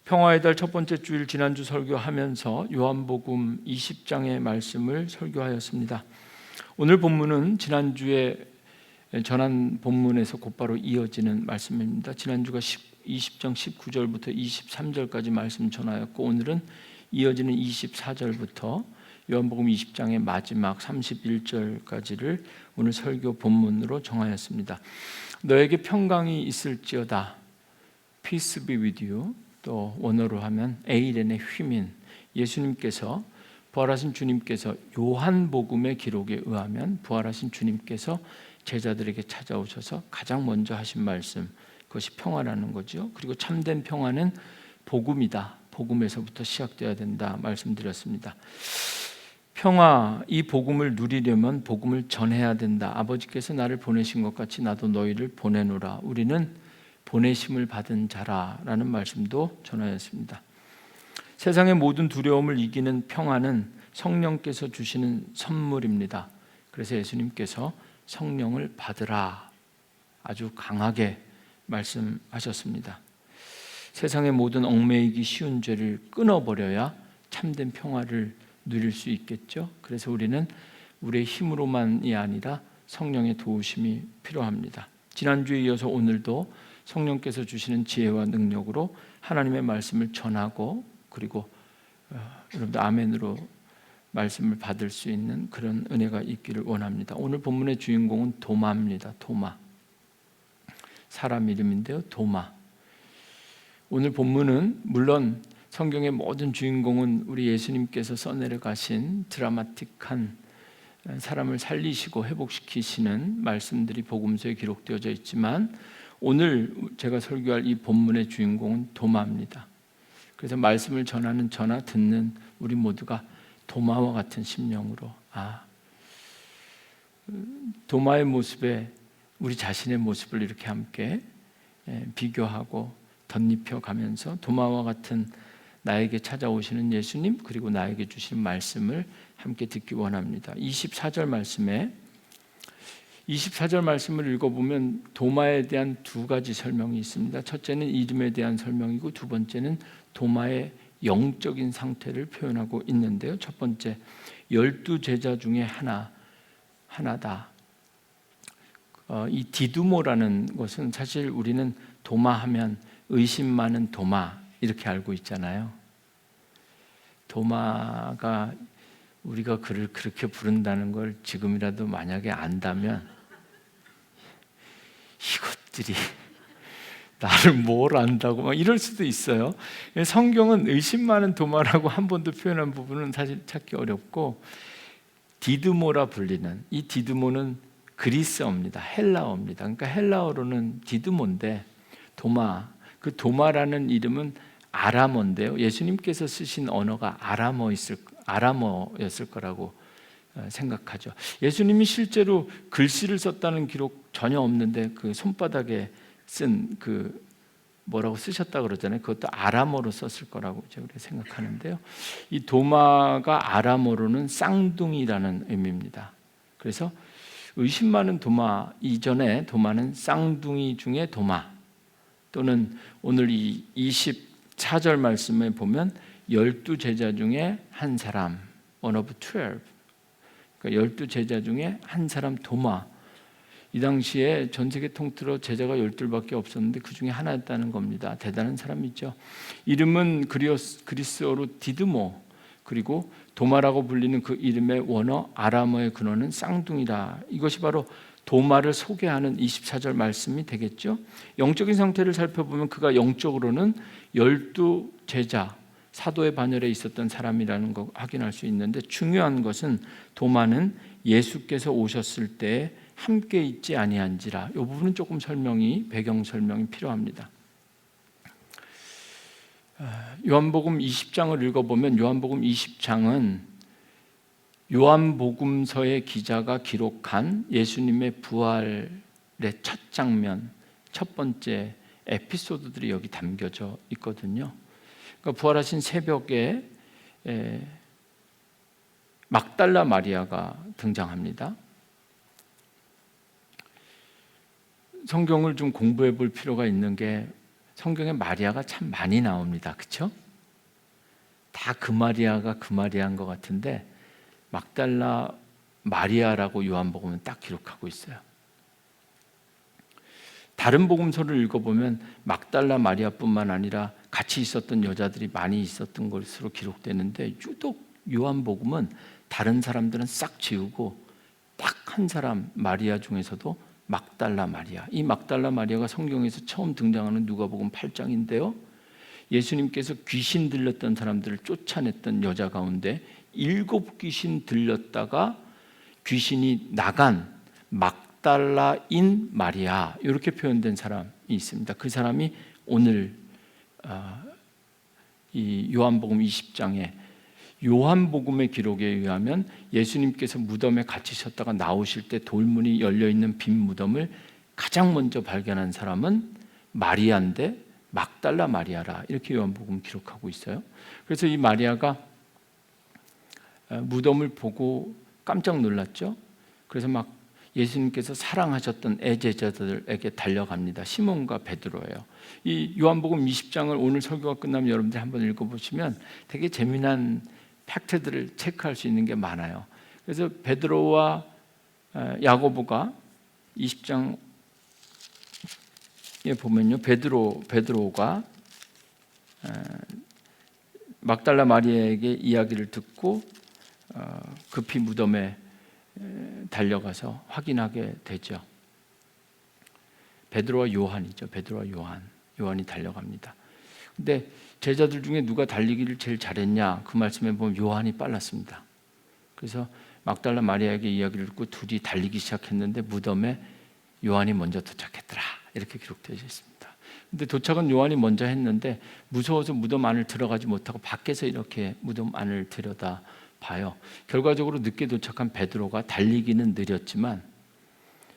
평화의 달 첫 번째 주일 지난주 설교하면서 요한복음 20장의 말씀을 설교하였습니다. 오늘 본문은 지난주에 전한 본문에서 곧바로 이어지는 말씀입니다. 지난주가 20장 19절부터 23절까지 말씀 전하였고, 오늘은 이어지는 24절부터 요한복음 20장의 마지막 31절까지를 오늘 설교 본문으로 정하였습니다. 너에게 평강이 있을지어다, Peace be with you. 또 원어로 하면 에이렌의 휘민. 예수님께서, 부활하신 주님께서 요한복음의 기록에 의하면 부활하신 주님께서 제자들에게 찾아오셔서 가장 먼저 하신 말씀, 그것이 평화라는 거죠. 그리고 참된 평화는 복음이다, 복음에서부터 시작되어야 된다 말씀드렸습니다. 평화, 이 복음을 누리려면 복음을 전해야 된다. 아버지께서 나를 보내신 것 같이 나도 너희를 보내노라. 우리는 보내심을 받은 자라라는 말씀도 전하였습니다. 세상의 모든 두려움을 이기는 평화는 성령께서 주시는 선물입니다. 그래서 예수님께서 성령을 받으라 아주 강하게 말씀하셨습니다. 세상의 모든 얽매이기 쉬운 죄를 끊어버려야 참된 평화를 누릴 수 있겠죠. 그래서 우리는 우리의 힘으로만이 아니라 성령의 도우심이 필요합니다. 지난주에 이어서 오늘도 성령께서 주시는 지혜와 능력으로 하나님의 말씀을 전하고, 그리고 여러분들 아멘으로 말씀을 받을 수 있는 그런 은혜가 있기를 원합니다. 오늘 본문의 주인공은 도마입니다. 도마, 사람 이름인데요. 도마. 오늘 본문은 물론 성경의 모든 주인공은 우리 예수님께서 써내려 가신 드라마틱한 사람을 살리시고 회복시키시는 말씀들이 복음서에 기록되어져 있지만, 오늘 제가 설교할 이 본문의 주인공은 도마입니다. 그래서 말씀을 전하는 저나 듣는 우리 모두가 도마와 같은 심령으로 도마의 모습에 우리 자신의 모습을 이렇게 함께 비교하고 덧입혀 가면서 도마와 같은 나에게 찾아오시는 예수님, 그리고 나에게 주시는 말씀을 함께 듣기 원합니다. 24절 말씀을 읽어보면 도마에 대한 두 가지 설명이 있습니다. 첫째는 이름에 대한 설명이고, 두 번째는 도마의 영적인 상태를 표현하고 있는데요. 첫 번째, 12제자 중에 하나다. 이 디두모라는 것은 사실 우리는 도마하면 의심 많은 도마 이렇게 알고 있잖아요. 도마가 우리가 그를 그렇게 부른다는 걸 지금이라도 만약에 안다면, 이것들이 나를 뭘 안다고 막 이럴 수도 있어요. 성경은 의심 많은 도마라고 한 번도 표현한 부분은 사실 찾기 어렵고, 디드모라 불리는 이 디드모는 그리스어입니다. 헬라어입니다. 그러니까 헬라어로는 디드모인데, 그 도마라는 이름은 아람어인데요. 예수님께서 쓰신 언어가 아람어였을 거라고 생각하죠. 예수님이 실제로 글씨를 썼다는 기록 전혀 없는데, 그 손바닥에 쓴 그 뭐라고 쓰셨다 그러잖아요. 그것도 아람어로 썼을 거라고 제가 생각하는데요. 이 도마가 아람어로는 쌍둥이라는 의미입니다. 그래서 의심 많은 도마 이전에 도마는 쌍둥이 중에 도마, 또는 오늘 이 24절 말씀에 보면 12제자 중에 한 사람, one of 12. 그러니까 12제자 중에 한 사람 도마. 이 당시에 전 세계 통틀어 제자가 12밖에 없었는데 그 중에 하나였다는 겁니다. 대단한 사람이죠. 이름은 그리스어로 디드모, 그리고 도마라고 불리는 그 이름의 원어 아람어의 근원은 쌍둥이라. 이것이 바로 도마를 소개하는 24절 말씀이 되겠죠. 영적인 상태를 살펴보면 그가 영적으로는 12제자, 사도의 반열에 있었던 사람이라는 거 확인할 수 있는데, 중요한 것은 도마는 예수께서 오셨을 때 함께 있지 아니한지라. 이 부분은 조금 배경 설명이 필요합니다. 요한복음 20장을 읽어보면, 요한복음 20장은 요한복음서의 기자가 기록한 예수님의 부활의 첫 장면, 첫 번째 에피소드들이 여기 담겨져 있거든요. 그러니까 부활하신 새벽에 막달라 마리아가 등장합니다. 성경을 좀 공부해 볼 필요가 있는 게, 성경에 마리아가 참 많이 나옵니다. 그렇죠? 다 그 마리아가 그 마리아인 것 같은데 막달라 마리아라고 요한복음은 딱 기록하고 있어요. 다른 복음서를 읽어보면 막달라 마리아뿐만 아니라 같이 있었던 여자들이 많이 있었던 것으로 기록되는데 유독 요한복음은 다른 사람들은 싹 지우고 딱 한 사람 마리아 중에서도 막달라 마리아, 이 막달라 마리아가 성경에서 처음 등장하는 누가복음 8장인데요. 예수님께서 귀신 들렸던 사람들을 쫓아냈던 여자 가운데 7귀신 들렸다가 귀신이 나간 막달라인 마리아, 이렇게 표현된 사람이 있습니다. 그 사람이 오늘 이 요한복음 20장에 요한복음의 기록에 의하면 예수님께서 무덤에 갇히셨다가 나오실 때 돌문이 열려있는 빈 무덤을 가장 먼저 발견한 사람은 마리아인데 막달라 마리아라, 이렇게 요한복음 기록하고 있어요. 그래서 이 마리아가 무덤을 보고 깜짝 놀랐죠. 그래서 막 예수님께서 사랑하셨던 애제자들에게 달려갑니다. 시몬과 베드로예요. 이 요한복음 20장을 오늘 설교가 끝나면 여러분들이 한번 읽어보시면 되게 재미난 팩트들을 체크할 수 있는 게 많아요. 그래서 베드로와 야고보가 20장에 보면요, 베드로가 막달라 마리아에게 이야기를 듣고 급히 무덤에 달려가서 확인하게 되죠. 베드로와 요한이죠. 베드로와 요한이 달려갑니다. 근데 제자들 중에 누가 달리기를 제일 잘했냐, 그 말씀에 보면 요한이 빨랐습니다. 그래서 막달라 마리아에게 이야기를 듣고 둘이 달리기 시작했는데 무덤에 요한이 먼저 도착했더라, 이렇게 기록되어 있습니다. 근데 도착은 요한이 먼저 했는데 무서워서 무덤 안을 들어가지 못하고 밖에서 이렇게 무덤 안을 들여다 봐요. 결과적으로 늦게 도착한 베드로가 달리기는 느렸지만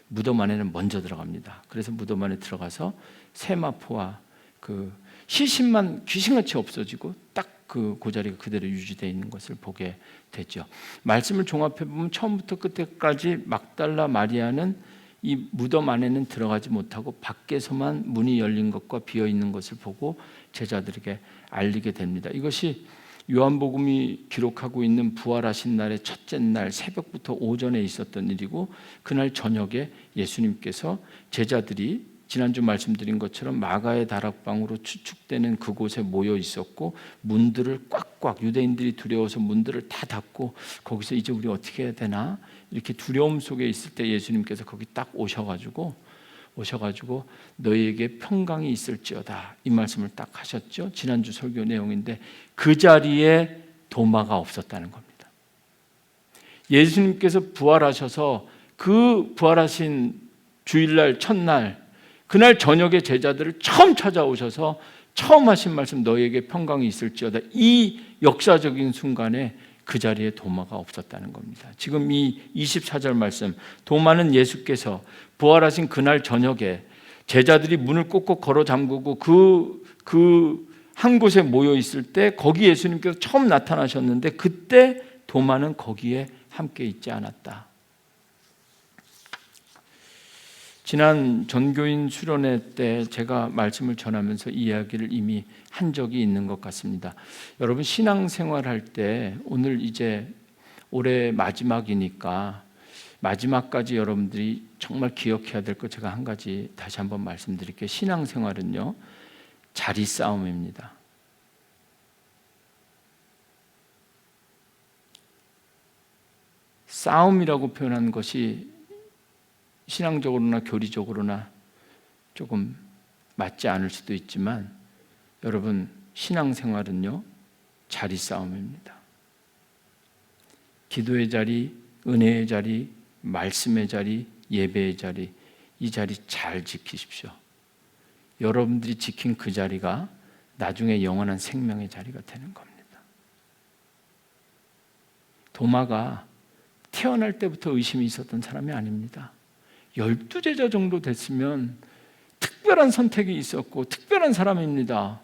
무덤 안에는 먼저 들어갑니다. 그래서 무덤 안에 들어가서 세마포와 그 시신만 귀신같이 없어지고 딱 그 자리가 그대로 유지되어 있는 것을 보게 되죠. 말씀을 종합해 보면 처음부터 끝까지 막달라 마리아는 이 무덤 안에는 들어가지 못하고 밖에서만 문이 열린 것과 비어 있는 것을 보고 제자들에게 알리게 됩니다. 이것이 요한복음이 기록하고 있는 부활하신 날의 첫째 날 새벽부터 오전에 있었던 일이고, 그날 저녁에 예수님께서 제자들이 지난주 말씀드린 것처럼 마가의 다락방으로 추측되는 그곳에 모여 있었고 문들을 꽉꽉, 유대인들이 두려워서 문들을 다 닫고 거기서 이제 우리 어떻게 해야 되나 이렇게 두려움 속에 있을 때 예수님께서 거기 딱 오셔가지고 너희에게 평강이 있을지어다, 이 말씀을 딱 하셨죠. 지난주 설교 내용인데 그 자리에 도마가 없었다는 겁니다. 예수님께서 부활하셔서 그 부활하신 주일날 첫날, 그날 저녁에 제자들을 처음 찾아오셔서 처음 하신 말씀, 너희에게 평강이 있을지어다, 이 역사적인 순간에 그 자리에 도마가 없었다는 겁니다. 지금 이 24절 말씀, 도마는 예수께서 부활하신 그날 저녁에 제자들이 문을 꼭꼭 걸어 잠그고 그 한 곳에 모여 있을 때 거기 예수님께서 처음 나타나셨는데 그때 도마는 거기에 함께 있지 않았다. 지난 전교인 수련회 때 제가 말씀을 전하면서 이 이야기를 이미 한 적이 있는 것 같습니다. 여러분 신앙생활 할 때 오늘 이제 올해 마지막이니까 마지막까지 여러분들이 정말 기억해야 될 것 제가 한 가지 다시 한번 말씀드릴게요. 신앙생활은요, 자리 싸움입니다. 싸움이라고 표현한 것이 신앙적으로나 교리적으로나 조금 맞지 않을 수도 있지만 여러분 신앙생활은요, 자리 싸움입니다. 기도의 자리, 은혜의 자리, 말씀의 자리, 예배의 자리, 이 자리 잘 지키십시오. 여러분들이 지킨 그 자리가 나중에 영원한 생명의 자리가 되는 겁니다. 도마가 태어날 때부터 의심이 있었던 사람이 아닙니다. 12제자 정도 됐으면 특별한 선택이 있었고 특별한 사람입니다.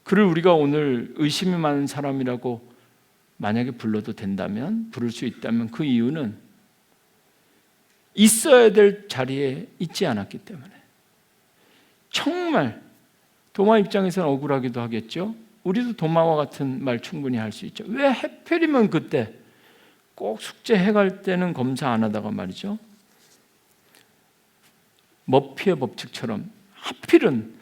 그를 우리가 오늘 의심이 많은 사람이라고 만약에 불러도 된다면, 부를 수 있다면 그 이유는 있어야 될 자리에 있지 않았기 때문에, 정말 정말 도마 입장에서는 억울하기도 하겠죠. 우리도 도마와 같은 말 충분히 할 수 있죠. 왜 하필이면 그때 꼭 숙제 해갈 때는 검사 안 하다가 말이죠, 머피의 법칙처럼 하필은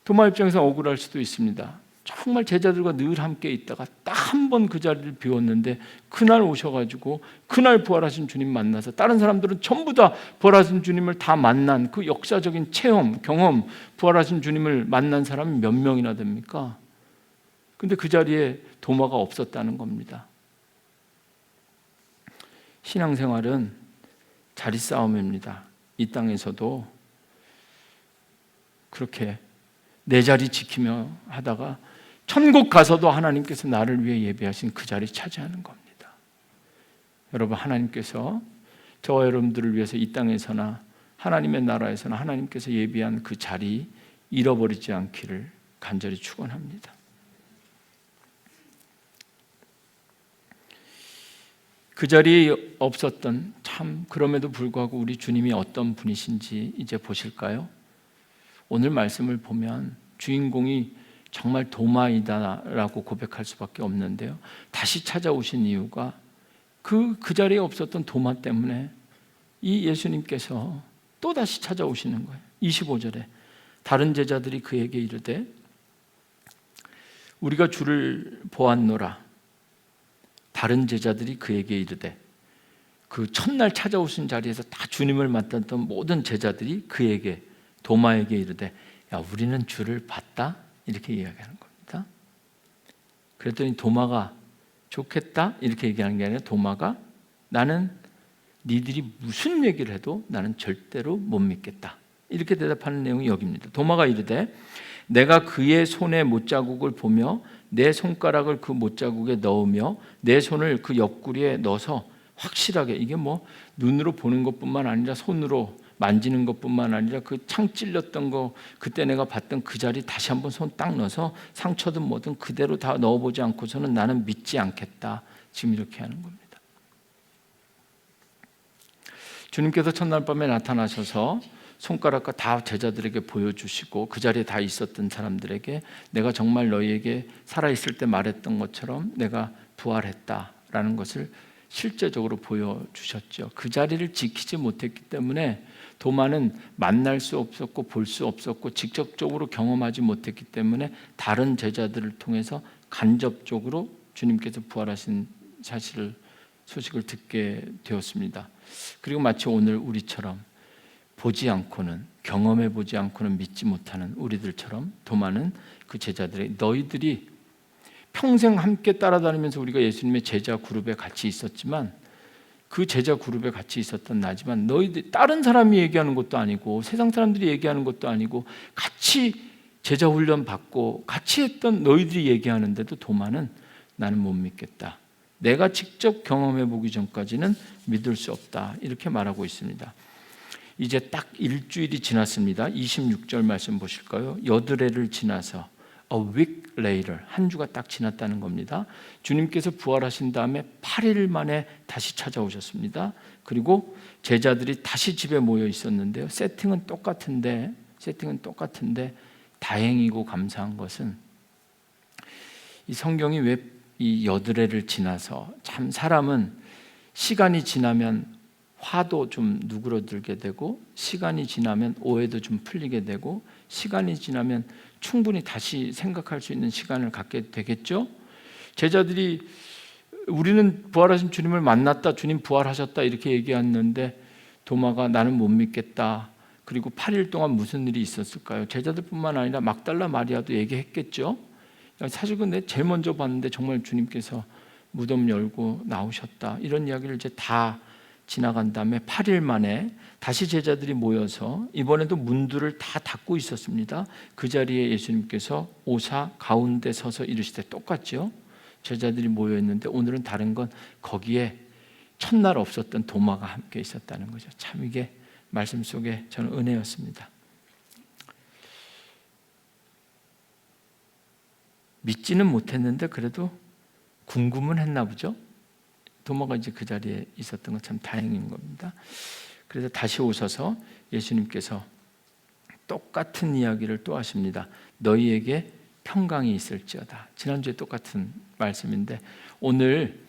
도마 입장에서 억울할 수도 있습니다. 정말 제자들과 늘 함께 있다가 딱 한 번 그 자리를 비웠는데 그날 오셔가지고 그날 부활하신 주님 만나서 다른 사람들은 전부 다 부활하신 주님을 다 만난 그 역사적인 체험, 경험, 부활하신 주님을 만난 사람이 몇 명이나 됩니까? 근데 그 자리에 도마가 없었다는 겁니다. 신앙생활은 자리 싸움입니다. 이 땅에서도 그렇게 내 자리 지키며 하다가 천국 가서도 하나님께서 나를 위해 예비하신 그 자리 차지하는 겁니다. 여러분, 하나님께서 저와 여러분들을 위해서 이 땅에서나 하나님의 나라에서나 하나님께서 예비한 그 자리 잃어버리지 않기를 간절히 축원합니다. 그 자리에 없었던, 참 그럼에도 불구하고 우리 주님이 어떤 분이신지 이제 보실까요? 오늘 말씀을 보면 주인공이 정말 도마이다라고 고백할 수밖에 없는데요, 다시 찾아오신 이유가 그 자리에 없었던 도마 때문에 이 예수님께서 또 다시 찾아오시는 거예요. 25절에 다른 제자들이 그에게 이르되 우리가 주를 보았노라. 다른 제자들이 그에게 이르되, 그 첫날 찾아오신 자리에서 다 주님을 만났던 모든 제자들이 그에게, 도마에게 이르되, 야, 우리는 주를 봤다? 이렇게 이야기하는 겁니다. 그랬더니 도마가 좋겠다? 이렇게 얘기하는 게 아니라 도마가, 나는 니들이 무슨 얘기를 해도 나는 절대로 못 믿겠다, 이렇게 대답하는 내용이 여기입니다. 도마가 이르되, 내가 그의 손에 못자국을 보며 내 손가락을 그 못자국에 넣으며 내 손을 그 옆구리에 넣어서 확실하게, 이게 뭐 눈으로 보는 것뿐만 아니라 손으로 만지는 것뿐만 아니라 그 창 찔렸던 거, 그때 내가 봤던 그 자리 다시 한번 손 딱 넣어서 상처든 뭐든 그대로 다 넣어보지 않고서는 나는 믿지 않겠다, 지금 이렇게 하는 겁니다. 주님께서 첫날 밤에 나타나셔서 손가락과 다 제자들에게 보여주시고 그 자리에 다 있었던 사람들에게 내가 정말 너희에게 살아있을 때 말했던 것처럼 내가 부활했다라는 것을 실제적으로 보여주셨죠. 그 자리를 지키지 못했기 때문에 도마는 만날 수 없었고 볼 수 없었고 직접적으로 경험하지 못했기 때문에 다른 제자들을 통해서 간접적으로 주님께서 부활하신 소식을 듣게 되었습니다. 그리고 마치 오늘 우리처럼 보지 않고는, 경험해 보지 않고는 믿지 못하는 우리들처럼 도마는 그 제자들의, 너희들이 평생 함께 따라다니면서 우리가 예수님의 제자 그룹에 같이 있었지만, 그 제자 그룹에 같이 있었던 나지만 너희들, 다른 사람이 얘기하는 것도 아니고 세상 사람들이 얘기하는 것도 아니고 같이 제자 훈련 받고 같이 했던 너희들이 얘기하는데도 도마는 나는 못 믿겠다, 내가 직접 경험해 보기 전까지는 믿을 수 없다, 이렇게 말하고 있습니다. 이제 딱 일주일이 지났습니다. 26절 말씀 보실까요? 여드레를 지나서 A week later, 한 주가 딱 지났다는 겁니다. 주님께서 부활하신 다음에 8일 만에 다시 찾아오셨습니다. 그리고 제자들이 다시 집에 모여 있었는데요, 세팅은 똑같은데 다행이고 감사한 것은 이 성경이 왜 이 여드레를 지나서, 참 사람은 시간이 지나면 화도 좀 누그러들게 되고 시간이 지나면 오해도 좀 풀리게 되고 시간이 지나면 충분히 다시 생각할 수 있는 시간을 갖게 되겠죠. 제자들이 우리는 부활하신 주님을 만났다, 주님 부활하셨다, 이렇게 얘기했는데 도마가 나는 못 믿겠다. 그리고 8일 동안 무슨 일이 있었을까요? 제자들뿐만 아니라 막달라 마리아도 얘기했겠죠. 사실 근데 제일 먼저 봤는데 정말 주님께서 무덤 열고 나오셨다, 이런 이야기를 이제 다 지나간 다음에 8일 만에 다시 제자들이 모여서 이번에도 문들을 다 닫고 있었습니다. 그 자리에 예수님께서 오사 가운데 서서 이르시되, 똑같죠. 제자들이 모여 있는데 오늘은 다른 건 거기에 첫날 없었던 도마가 함께 있었다는 거죠. 참 이게 말씀 속에 저는 은혜였습니다. 믿지는 못했는데 그래도 궁금은 했나 보죠. 도마가 이제 그 자리에 있었던 건 참 다행인 겁니다. 그래서 다시 오셔서 예수님께서 똑같은 이야기를 또 하십니다. 너희에게 평강이 있을지어다. 지난주에 똑같은 말씀인데 오늘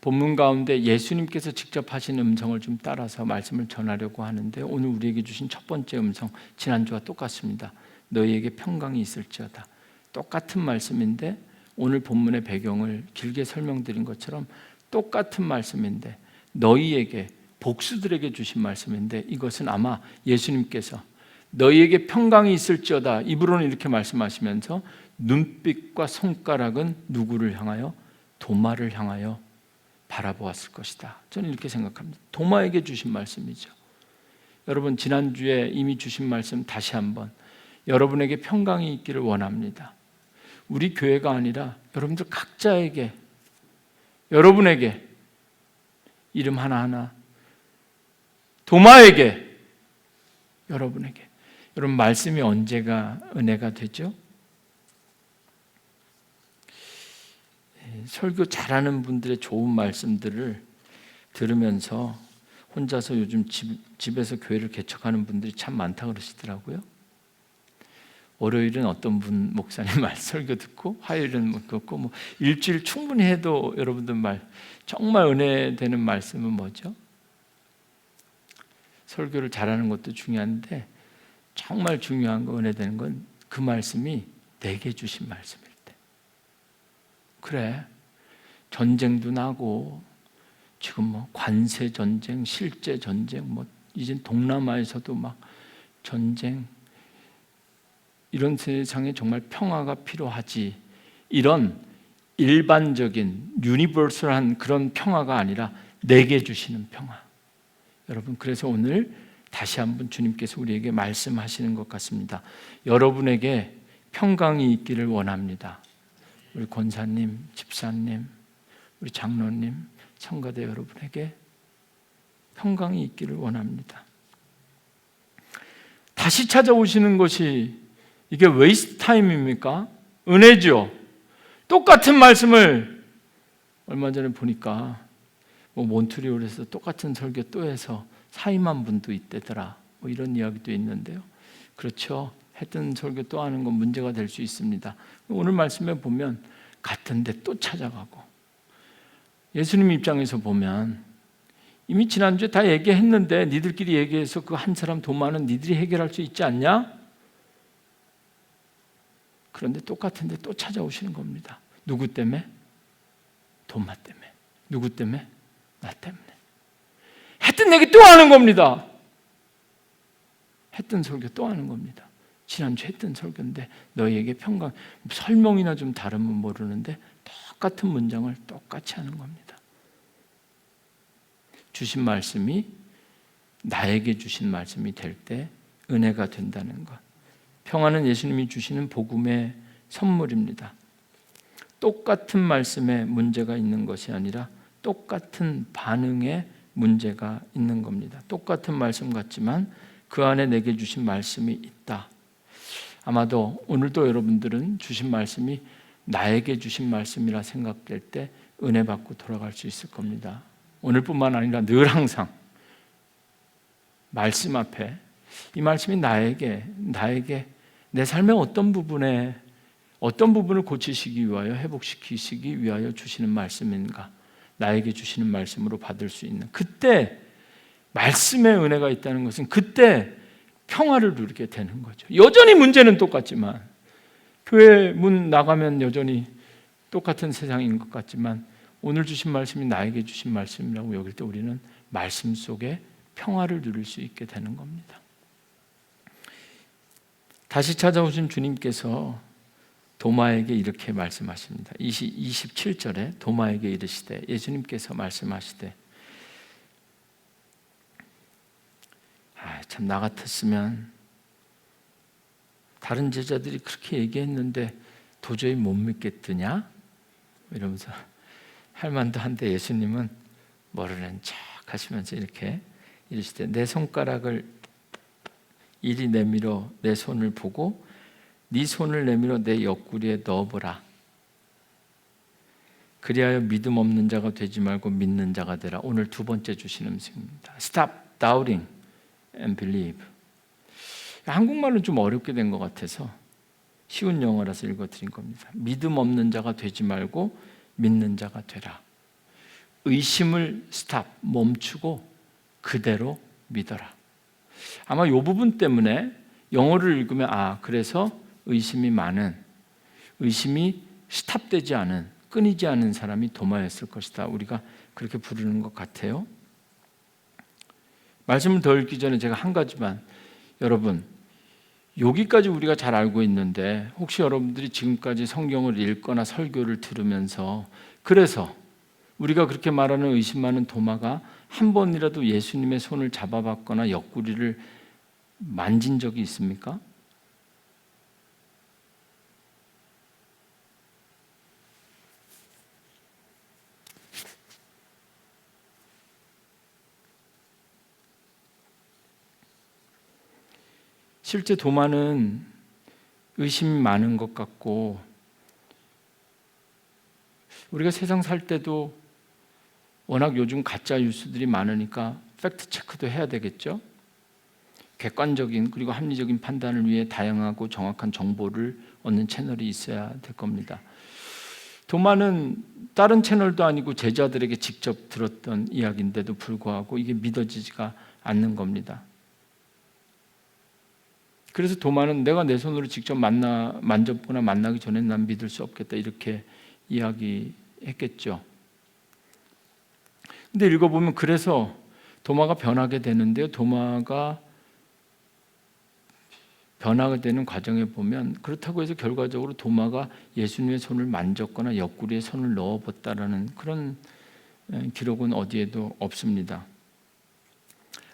본문 가운데 예수님께서 직접 하신 음성을 좀 따라서 말씀을 전하려고 하는데 오늘 우리에게 주신 첫 번째 음성, 지난주와 똑같습니다. 너희에게 평강이 있을지어다. 똑같은 말씀인데 오늘 본문의 배경을 길게 설명드린 것처럼 똑같은 말씀인데 너희에게, 복수들에게 주신 말씀인데 이것은 아마 예수님께서 너희에게 평강이 있을지어다 입으로는 이렇게 말씀하시면서 눈빛과 손가락은 누구를 향하여? 도마를 향하여 바라보았을 것이다. 저는 이렇게 생각합니다. 도마에게 주신 말씀이죠. 여러분, 지난주에 이미 주신 말씀 다시 한번 여러분에게 평강이 있기를 원합니다. 우리 교회가 아니라 여러분들 각자에게, 여러분에게 이름 하나하나, 도마에게, 여러분에게. 여러분, 말씀이 언제가 은혜가 되죠? 설교 잘하는 분들의 좋은 말씀들을 들으면서 혼자서 요즘 집에서 교회를 개척하는 분들이 참 많다 그러시더라고요. 월요일은 어떤 분 목사님 말 설교 듣고, 화요일은 듣고, 뭐 일주일 충분히 해도 여러분들 말 정말 은혜 되는 말씀은 뭐죠? 설교를 잘하는 것도 중요한데 정말 중요한 거, 은혜 되는 건 그 말씀이 내게 주신 말씀일 때. 그래, 전쟁도 나고 지금 뭐 관세 전쟁, 실제 전쟁, 뭐 이젠 동남아에서도 막 전쟁, 이런 세상에 정말 평화가 필요하지. 이런 일반적인 유니버설한 그런 평화가 아니라 내게 주시는 평화. 여러분, 그래서 오늘 다시 한번 주님께서 우리에게 말씀하시는 것 같습니다. 여러분에게 평강이 있기를 원합니다. 우리 권사님, 집사님, 우리 장로님, 성가대 여러분에게 평강이 있기를 원합니다. 다시 찾아오시는 것이 이게 웨이스트 타임입니까? 은혜죠. 똑같은 말씀을 얼마 전에 보니까 뭐 몬트리올에서 똑같은 설교 또 해서 사임한 분도 있대더라. 뭐 이런 이야기도 있는데요. 그렇죠. 했던 설교 또 하는 건 문제가 될 수 있습니다. 오늘 말씀에 보면 같은데 또 찾아가고, 예수님 입장에서 보면 이미 지난주에 다 얘기했는데 니들끼리 얘기해서 그 한 사람 도마는 니들이 해결할 수 있지 않냐? 그런데 똑같은데 또 찾아오시는 겁니다. 누구 때문에? 도마 때문에. 누구 때문에? 나 때문에. 했던 얘기 또 하는 겁니다. 했던 설교 또 하는 겁니다. 지난주 했던 설교인데 너희에게 평강, 설명이나 좀 다르면 모르는데 똑같은 문장을 똑같이 하는 겁니다. 주신 말씀이 나에게 주신 말씀이 될 때 은혜가 된다는 것. 평화는 예수님이 주시는 복음의 선물입니다. 똑같은 말씀에 문제가 있는 것이 아니라 똑같은 반응에 문제가 있는 겁니다. 똑같은 말씀 같지만 그 안에 내게 주신 말씀이 있다. 아마도 오늘도 여러분들은 주신 말씀이 나에게 주신 말씀이라 생각될 때 은혜 받고 돌아갈 수 있을 겁니다. 오늘뿐만 아니라 늘 항상 말씀 앞에 이 말씀이 나에게 내 삶의 어떤 부분을 고치시기 위하여, 회복시키시기 위하여 주시는 말씀인가, 나에게 주시는 말씀으로 받을 수 있는, 그때 말씀의 은혜가 있다는 것은 그때 평화를 누리게 되는 거죠. 여전히 문제는 똑같지만, 교회 문 나가면 여전히 똑같은 세상인 것 같지만 오늘 주신 말씀이 나에게 주신 말씀이라고 여길 때 우리는 말씀 속에 평화를 누릴 수 있게 되는 겁니다. 다시 찾아오신 주님께서 도마에게 이렇게 말씀하십니다. 27절에 도마에게 이르시되, 예수님께서 말씀하시되, 참 나 같았으면 다른 제자들이 그렇게 얘기했는데 도저히 못 믿겠더냐? 이러면서 할 만도 한데 예수님은 모르는 척 하시면서 이렇게 이르시되, 내 손가락을 이리 내밀어 내 손을 보고 네 손을 내밀어 내 옆구리에 넣어보라. 그리하여 믿음 없는 자가 되지 말고 믿는 자가 되라. 오늘 두 번째 주신 음식입니다. Stop doubting and believe. 한국말은 좀 어렵게 된 것 같아서 쉬운 영어라서 읽어드린 겁니다. 믿음 없는 자가 되지 말고 믿는 자가 되라. 의심을 스탑, 멈추고 그대로 믿어라. 아마 이 부분 때문에 영어를 읽으면 그래서 의심이 많은, 의심이 스탑되지 않은, 끊이지 않은 사람이 도마였을 것이다. 우리가 그렇게 부르는 것 같아요. 말씀을 더 읽기 전에 제가 한 가지만, 여러분 여기까지 우리가 잘 알고 있는데 혹시 여러분들이 지금까지 성경을 읽거나 설교를 들으면서 그래서 우리가 그렇게 말하는 의심 많은 도마가 한 번이라도 예수님의 손을 잡아봤거나 옆구리를 만진 적이 있습니까? 실제 도마는 의심이 많은 것 같고, 우리가 세상 살 때도 워낙 요즘 가짜 뉴스들이 많으니까 팩트 체크도 해야 되겠죠. 객관적인 그리고 합리적인 판단을 위해 다양하고 정확한 정보를 얻는 채널이 있어야 될 겁니다. 도마는 다른 채널도 아니고 제자들에게 직접 들었던 이야기인데도 불구하고 이게 믿어지지가 않는 겁니다. 그래서 도마는 내가 내 손으로 직접 만져보거나 만나기 전에 난 믿을 수 없겠다 이렇게 이야기했겠죠. 근데 읽어보면 그래서 도마가 변하게 되는데요. 도마가 변하게 되는 과정에 보면 그렇다고 해서 결과적으로 도마가 예수님의 손을 만졌거나 옆구리에 손을 넣어봤다라는 그런 기록은 어디에도 없습니다.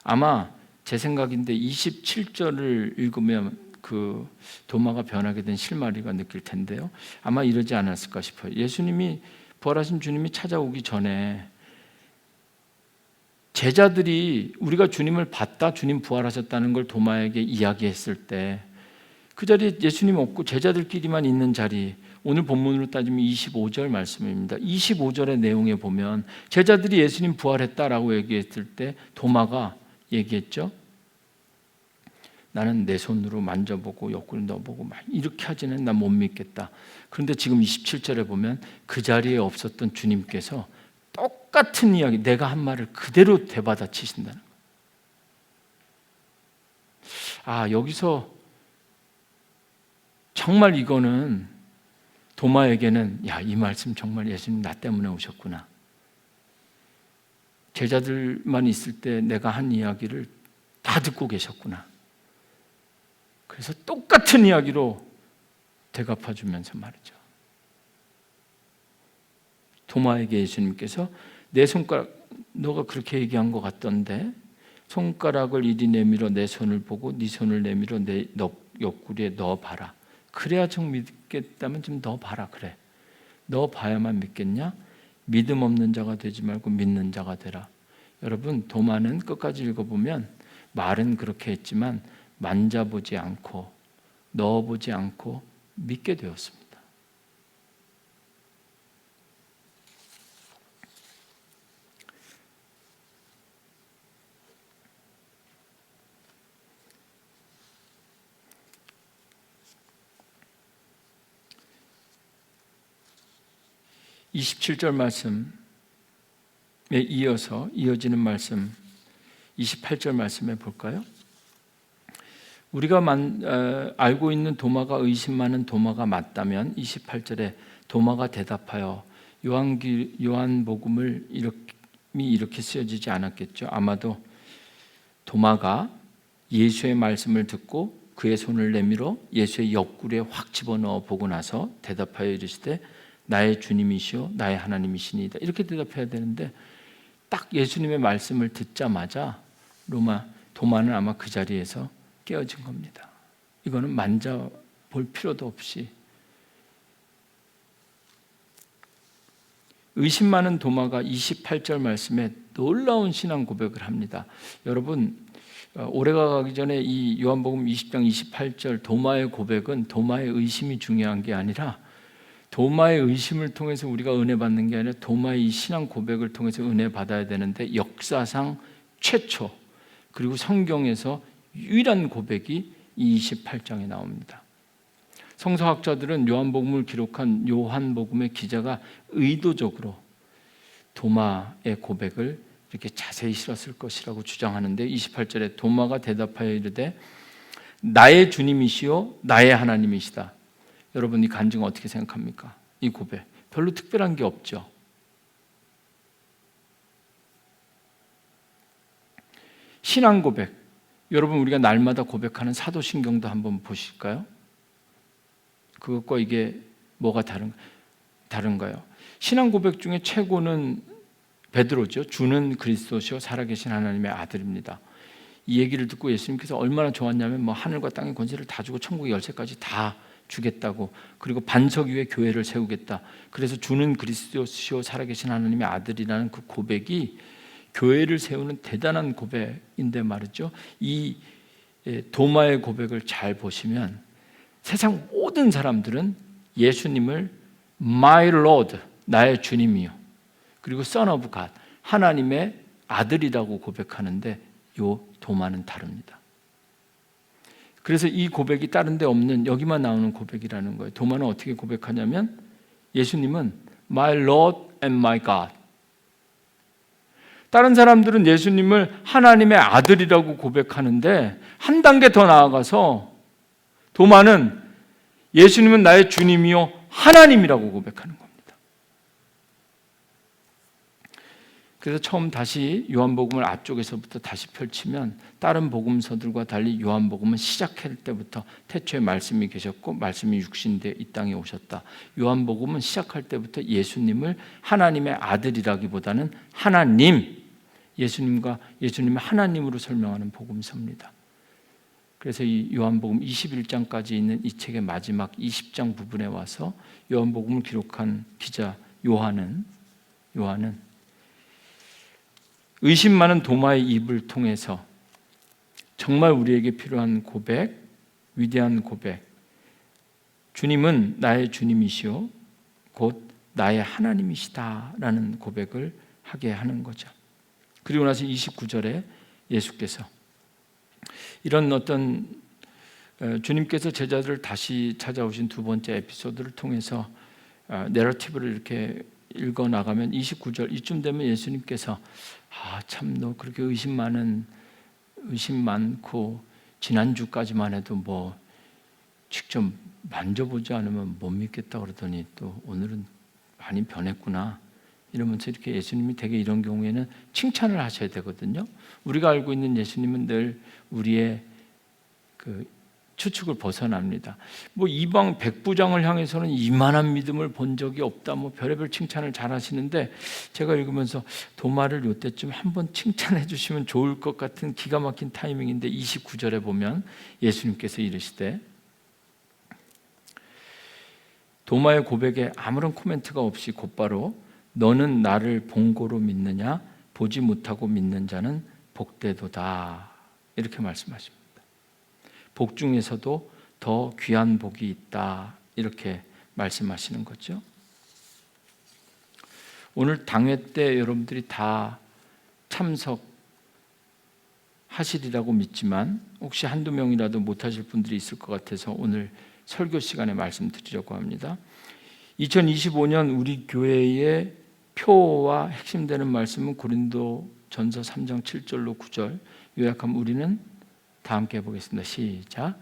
아마 제 생각인데 27절을 읽으면 그 도마가 변하게 된 실마리가 느낄 텐데요. 아마 이러지 않았을까 싶어요. 예수님이 부활하신 주님이 찾아오기 전에 제자들이 우리가 주님을 봤다, 주님 부활하셨다는 걸 도마에게 이야기했을 때 그 자리에 예수님 없고 제자들끼리만 있는 자리, 오늘 본문으로 따지면 25절 말씀입니다. 25절의 내용에 보면 제자들이 예수님 부활했다라고 얘기했을 때 도마가 얘기했죠. 나는 내 손으로 만져보고 옆구리 넣어보고 막 이렇게 하지는 난 못 믿겠다. 그런데 지금 27절에 보면 그 자리에 없었던 주님께서 똑같은 이야기, 내가 한 말을 그대로 되받아 치신다는 거예요. 여기서 정말 이거는 도마에게는 이 말씀 정말 예수님 나 때문에 오셨구나. 제자들만 있을 때 내가 한 이야기를 다 듣고 계셨구나. 그래서 똑같은 이야기로 대갚아주면서 말이죠. 도마에게 예수님께서 내 손가락, 너가 그렇게 얘기한 것 같던데 손가락을 이리 내밀어 내 손을 보고 네 손을 내밀어 내 옆구리에 넣어봐라. 그래야 정 믿겠다면 좀 넣어봐라. 그래, 넣어봐야만 믿겠냐? 믿음 없는 자가 되지 말고 믿는 자가 되라. 여러분, 도마는 끝까지 읽어보면 말은 그렇게 했지만 만져보지 않고 넣어보지 않고 믿게 되었습니다. (27절) 말씀에 이어지는 말씀 28절 말씀해 볼까요? 우리가 알고 있는 도마가 의심 많은 도마가 맞다면 28절에 도마가 대답하여 요한복음을 이렇게 쓰여지지 않았겠죠. 아마도 도마가 예수의 말씀을 듣고 그의 손을 내밀어 예수의 옆구리에 확 집어넣어 보고 나서 대답하여 이르시되 나의 주님이시오 나의 하나님이시니이다. 이렇게 대답해야 되는데 딱 예수님의 말씀을 듣자마자 도마는 아마 그 자리에서 깨어진 겁니다. 이거는 만져볼 필요도 없이. 의심 많은 도마가 28절 말씀에 놀라운 신앙 고백을 합니다. 여러분, 올해가 가기 전에 이 요한복음 20장 28절 도마의 고백은 도마의 의심이 중요한 게 아니라 도마의 의심을 통해서 우리가 은혜 받는 게 아니라 도마의 이 신앙 고백을 통해서 은혜 받아야 되는데 역사상 최초 그리고 성경에서 유일한 고백이 28장에 나옵니다. 성서학자들은 요한복음을 기록한 요한복음의 기자가 의도적으로 도마의 고백을 이렇게 자세히 실었을 것이라고 주장하는데 28절에 도마가 대답하여 이르되 나의 주님이시요 나의 하나님이시다. 여러분 이 간증 어떻게 생각합니까? 이 고백 별로 특별한 게 없죠. 신앙 고백, 여러분 우리가 날마다 고백하는 사도신경도 한번 보실까요? 그것과 이게 뭐가 다른가요? 신앙 고백 중에 최고는 베드로죠. 주는 그리스도시요 살아계신 하나님의 아들입니다. 이 얘기를 듣고 예수님께서 얼마나 좋았냐면 뭐 하늘과 땅의 권세를 다 주고 천국의 열쇠까지 다 주겠다고, 그리고 반석 위에 교회를 세우겠다. 그래서 주는 그리스도시요 살아계신 하나님의 아들이라는 그 고백이 교회를 세우는 대단한 고백인데 말이죠. 이 도마의 고백을 잘 보시면 세상 모든 사람들은 예수님을 My Lord, 나의 주님이요, 그리고 Son of God, 하나님의 아들이라고 고백하는데 요 도마는 다릅니다. 그래서 이 고백이 다른 데 없는 여기만 나오는 고백이라는 거예요. 도마는 어떻게 고백하냐면 예수님은 My Lord and my God. 다른 사람들은 예수님을 하나님의 아들이라고 고백하는데 한 단계 더 나아가서 도마는 예수님은 나의 주님이요 하나님이라고 고백하는 겁니다. 그래서 처음 다시 요한복음을 앞쪽에서부터 다시 펼치면 다른 복음서들과 달리 요한복음은 시작할 때부터 태초에 말씀이 계셨고 말씀이 육신되어 이 땅에 오셨다. 요한복음은 시작할 때부터 예수님을 하나님의 아들이라기보다는 하나님, 예수님과 예수님의 하나님으로 설명하는 복음서입니다. 그래서 이 요한복음 21장까지 있는 이 책의 마지막 20장 부분에 와서 요한복음을 기록한 기자 요한은 의심 많은 도마의 입을 통해서 정말 우리에게 필요한 고백, 위대한 고백, 주님은 나의 주님이시오 곧 나의 하나님이시다라는 고백을 하게 하는 거죠. 그리고 나서 29절에 예수께서 이런 어떤 주님께서 제자들을 다시 찾아오신 두 번째 에피소드를 통해서 내러티브를 이렇게 읽어 나가면 29절 이쯤 되면 예수님께서 참 너 그렇게 의심 많고 지난주까지만 해도 뭐 직접 만져보지 않으면 못 믿겠다 그러더니 또 오늘은 많이 변했구나 이러면서 이렇게 예수님이 되게 이런 경우에는 칭찬을 하셔야 되거든요. 우리가 알고 있는 예수님은 늘 우리의 그 추측을 벗어납니다. 뭐 이방 백부장을 향해서는 이만한 믿음을 본 적이 없다. 뭐 별의별 칭찬을 잘 하시는데 제가 읽으면서 도마를 요때쯤 한번 칭찬해 주시면 좋을 것 같은 기가 막힌 타이밍인데 29절에 보면 예수님께서 이르시되 도마의 고백에 아무런 코멘트가 없이 곧바로 너는 나를 본고로 믿느냐 보지 못하고 믿는 자는 복되도다 이렇게 말씀하십니다. 복 중에서도 더 귀한 복이 있다 이렇게 말씀하시는 거죠. 오늘 당회 때 여러분들이 다 참석하시리라고 믿지만 혹시 한두 명이라도 못하실 분들이 있을 것 같아서 오늘 설교 시간에 말씀드리려고 합니다. 2025년 우리 교회의 표와 핵심되는 말씀은 고린도전서 3장 7절로 9절 요약하면 우리는 다 함께 해보겠습니다. 시작.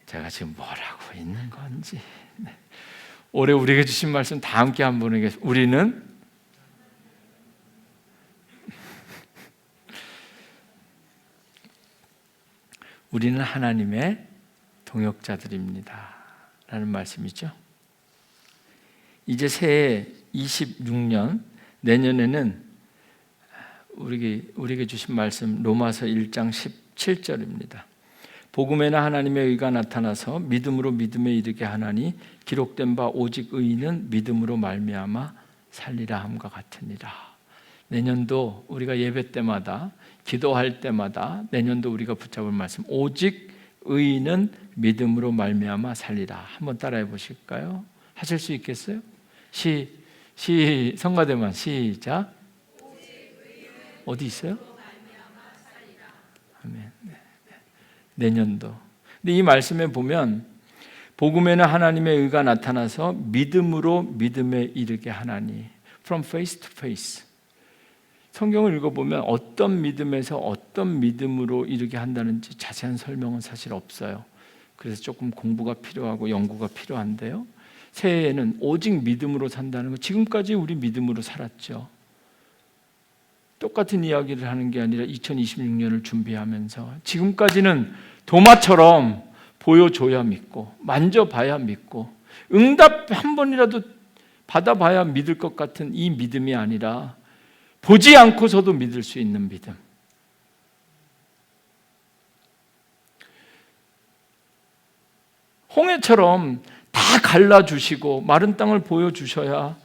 제가 지금 뭐라고 있는 건지 올해 우리에게 주신 말씀 다 함께 한번 해보겠습니다. 우리는 하나님의 동역자들입니다 라는 말씀이죠. 이제 새해 26년 내년에는 우리에게 주신 말씀 로마서 1장 17절입니다. 복음에는 하나님의 의가 나타나서 믿음으로 믿음에 이르게 하나니 기록된 바 오직 의인은 믿음으로 말미암아 살리라 함과 같으니라. 내년도 우리가 예배 때마다 기도할 때마다 내년도 우리가 붙잡을 말씀 오직 의인은 믿음으로 말미암아 살리라. 한번 따라해 보실까요? 하실 수 있겠어요? 성가대만 시작. 어디 있어요? 아멘. 내년도. 근데 이 말씀에 보면 복음에는 하나님의 의가 나타나서 믿음으로 믿음에 이르게 하나니. From face to face. 성경을 읽어보면 어떤 믿음에서 어떤 믿음으로 이르게 한다는지 자세한 설명은 사실 없어요. 그래서 조금 공부가 필요하고 연구가 필요한데요. 새해에는 오직 믿음으로 산다는 거, 지금까지 우리 믿음으로 살았죠. 똑같은 이야기를 하는 게 아니라 2026년을 준비하면서 지금까지는 도마처럼 보여줘야 믿고 만져봐야 믿고 응답 한 번이라도 받아봐야 믿을 것 같은 이 믿음이 아니라 보지 않고서도 믿을 수 있는 믿음. 홍해처럼 다 갈라주시고 마른 땅을 보여주셔야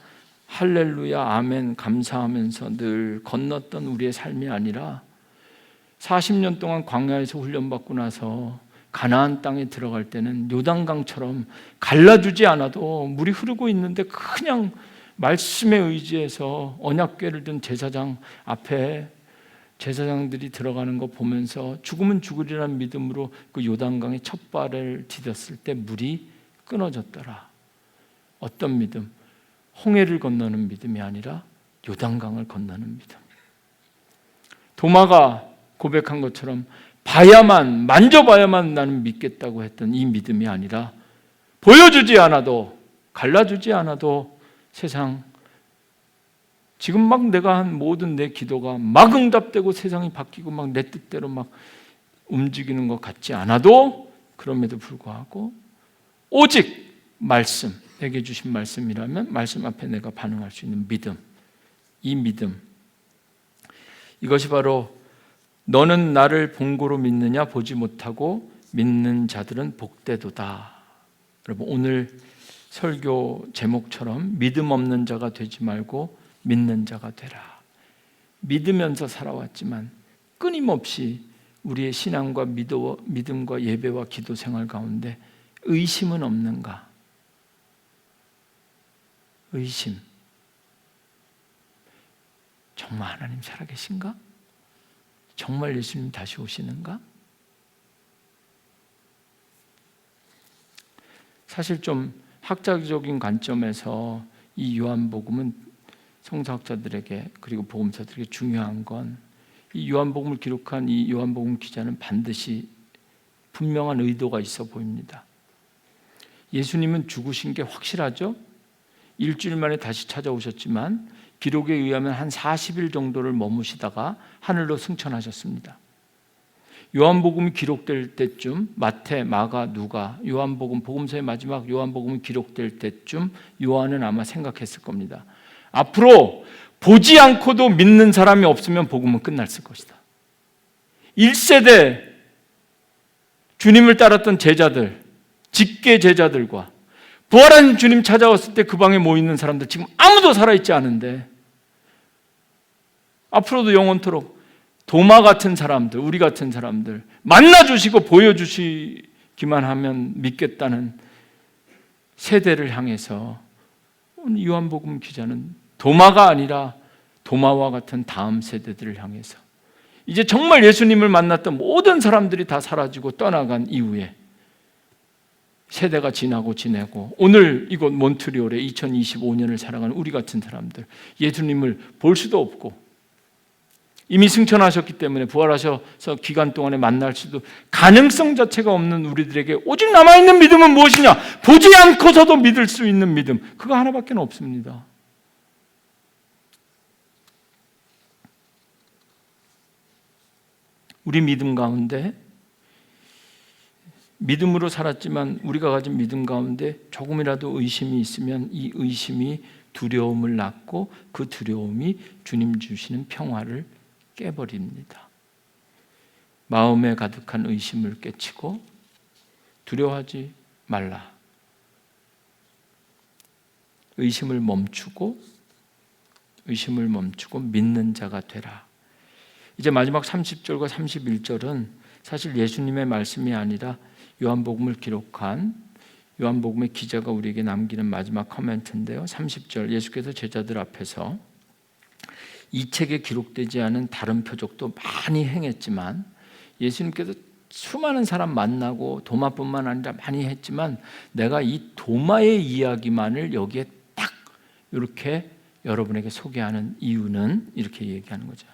할렐루야 아멘 감사하면서 늘 건넜던 우리의 삶이 아니라 40년 동안 광야에서 훈련받고 나서 가나안 땅에 들어갈 때는 요단강처럼 갈라주지 않아도 물이 흐르고 있는데 그냥 말씀에 의지해서 언약궤를 든 제사장 앞에 제사장들이 들어가는 거 보면서 죽으면 죽으리라는 믿음으로 그 요단강에 첫 발을 디뎠을 때 물이 끊어졌더라. 어떤 믿음? 홍해를 건너는 믿음이 아니라 요단강을 건너는 믿음. 도마가 고백한 것처럼 봐야만, 만져봐야만 나는 믿겠다고 했던 이 믿음이 아니라 보여주지 않아도, 갈라주지 않아도 세상, 지금 막 내가 한 모든 내 기도가 막 응답되고 세상이 바뀌고 막 내 뜻대로 막 움직이는 것 같지 않아도 그럼에도 불구하고 오직 말씀, 내게 주신 말씀이라면 말씀 앞에 내가 반응할 수 있는 믿음, 이 믿음, 이것이 바로 너는 나를 본고로 믿느냐 보지 못하고 믿는 자들은 복되도다. 여러분 오늘 설교 제목처럼 믿음 없는 자가 되지 말고 믿는 자가 되라. 믿으면서 살아왔지만 끊임없이 우리의 신앙과 믿음과 예배와 기도 생활 가운데 의심은 없는가? 의심. 정말 하나님 살아계신가? 정말 예수님 다시 오시는가? 사실 좀 학자적인 관점에서 이 요한복음은 성서학자들에게 그리고 복음서들에게 중요한 건 이 요한복음을 기록한 이 요한복음 기자는 반드시 분명한 의도가 있어 보입니다. 예수님은 죽으신 게 확실하죠? 일주일 만에 다시 찾아오셨지만 기록에 의하면 한 40일 정도를 머무시다가 하늘로 승천하셨습니다. 요한복음이 기록될 때쯤 마태, 마가, 누가, 요한복음, 복음서의 마지막 요한복음이 기록될 때쯤 요한은 아마 생각했을 겁니다. 앞으로 보지 않고도 믿는 사람이 없으면 복음은 끝났을 것이다. 1세대 주님을 따랐던 제자들, 직계 제자들과 부활한 주님 찾아왔을 때 그 방에 모이는 사람들 지금 아무도 살아있지 않은데 앞으로도 영원토록 도마 같은 사람들, 우리 같은 사람들 만나주시고 보여주시기만 하면 믿겠다는 세대를 향해서 요한복음 기자는 도마가 아니라 도마와 같은 다음 세대들을 향해서 이제 정말 예수님을 만났던 모든 사람들이 다 사라지고 떠나간 이후에 세대가 지나고 지내고 오늘 이곳 몬트리올에 2025년을 살아가는 우리 같은 사람들 예수님을 볼 수도 없고 이미 승천하셨기 때문에 부활하셔서 기간 동안에 만날 수도 가능성 자체가 없는 우리들에게 오직 남아있는 믿음은 무엇이냐? 보지 않고서도 믿을 수 있는 믿음, 그거 하나밖에 없습니다. 우리 믿음 가운데 믿음으로 살았지만 우리가 가진 믿음 가운데 조금이라도 의심이 있으면 이 의심이 두려움을 낳고 그 두려움이 주님 주시는 평화를 깨버립니다. 마음에 가득한 의심을 깨치고 두려워하지 말라. 의심을 멈추고 믿는 자가 되라. 이제 마지막 30절과 31절은 사실 예수님의 말씀이 아니라 요한복음을 기록한 요한복음의 기자가 우리에게 남기는 마지막 코멘트인데요. 30절 예수께서 제자들 앞에서 이 책에 기록되지 않은 다른 표적도 많이 행했지만 예수님께서 수많은 사람 만나고 도마뿐만 아니라 많이 했지만 내가 이 도마의 이야기만을 여기에 딱 이렇게 여러분에게 소개하는 이유는 이렇게 얘기하는 거죠.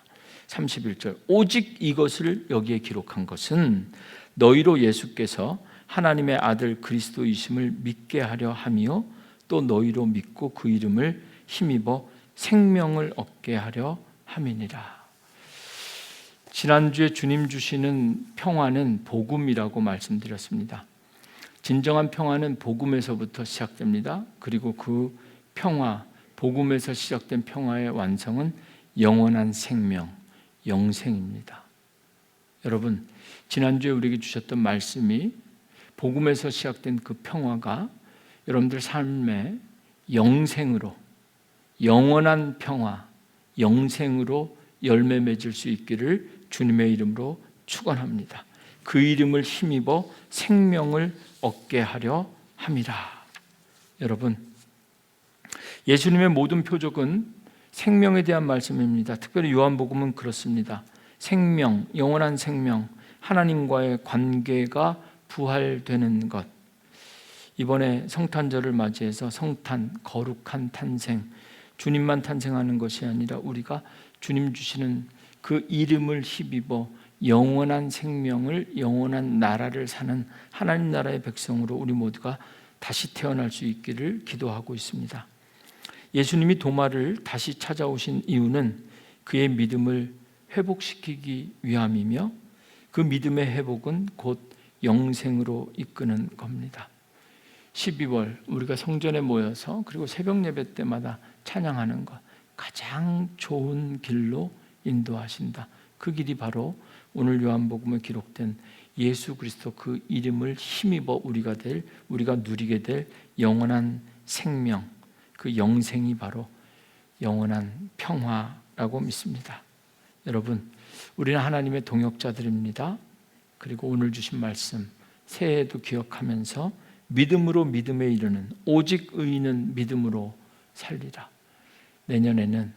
31절 오직 이것을 여기에 기록한 것은 너희로 예수께서 하나님의 아들 그리스도이심을 믿게 하려 함이요 또 너희로 믿고 그 이름을 힘입어 생명을 얻게 하려 함이니라. 지난주에 주님 주시는 평화는 복음이라고 말씀드렸습니다. 진정한 평화는 복음에서부터 시작됩니다. 그리고 그 평화, 복음에서 시작된 평화의 완성은 영원한 생명, 영생입니다. 여러분, 지난주에 우리에게 주셨던 말씀이 복음에서 시작된 그 평화가 여러분들 삶의 영생으로, 영원한 평화, 영생으로 열매 맺을 수 있기를 주님의 이름으로 축원합니다. 그 이름을 힘입어 생명을 얻게 하려 함이라. 여러분, 예수님의 모든 표적은 생명에 대한 말씀입니다. 특별히 요한복음은 그렇습니다. 생명, 영원한 생명, 하나님과의 관계가 부활되는 것. 이번에 성탄절을 맞이해서 성탄, 거룩한 탄생, 주님만 탄생하는 것이 아니라 우리가 주님 주시는 그 이름을 힘입어 영원한 생명을, 영원한 나라를 사는 하나님 나라의 백성으로 우리 모두가 다시 태어날 수 있기를 기도하고 있습니다. 예수님이 도마를 다시 찾아오신 이유는 그의 믿음을 회복시키기 위함이며 그 믿음의 회복은 곧 영생으로 이끄는 겁니다. 12월 우리가 성전에 모여서 그리고 새벽 예배 때마다 찬양하는 것, 가장 좋은 길로 인도하신다. 그 길이 바로 오늘 요한복음에 기록된 예수 그리스도 그 이름을 힘입어 우리가 누리게 될 영원한 생명, 그 영생이 바로 영원한 평화라고 믿습니다. 여러분, 우리는 하나님의 동역자들입니다. 그리고 오늘 주신 말씀 새해에도 기억하면서 믿음으로 믿음에 이르는 오직 의인은 믿음으로 살리라. 내년에는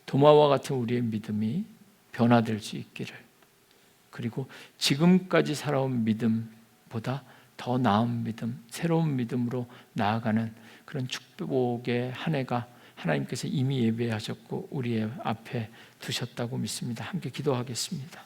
도마와 같은 우리의 믿음이 변화될 수 있기를, 그리고 지금까지 살아온 믿음보다 더 나은 믿음, 새로운 믿음으로 나아가는 그런 축복의 한 해가 하나님께서 이미 예배하셨고 우리의 앞에 두셨다고 믿습니다. 함께 기도하겠습니다.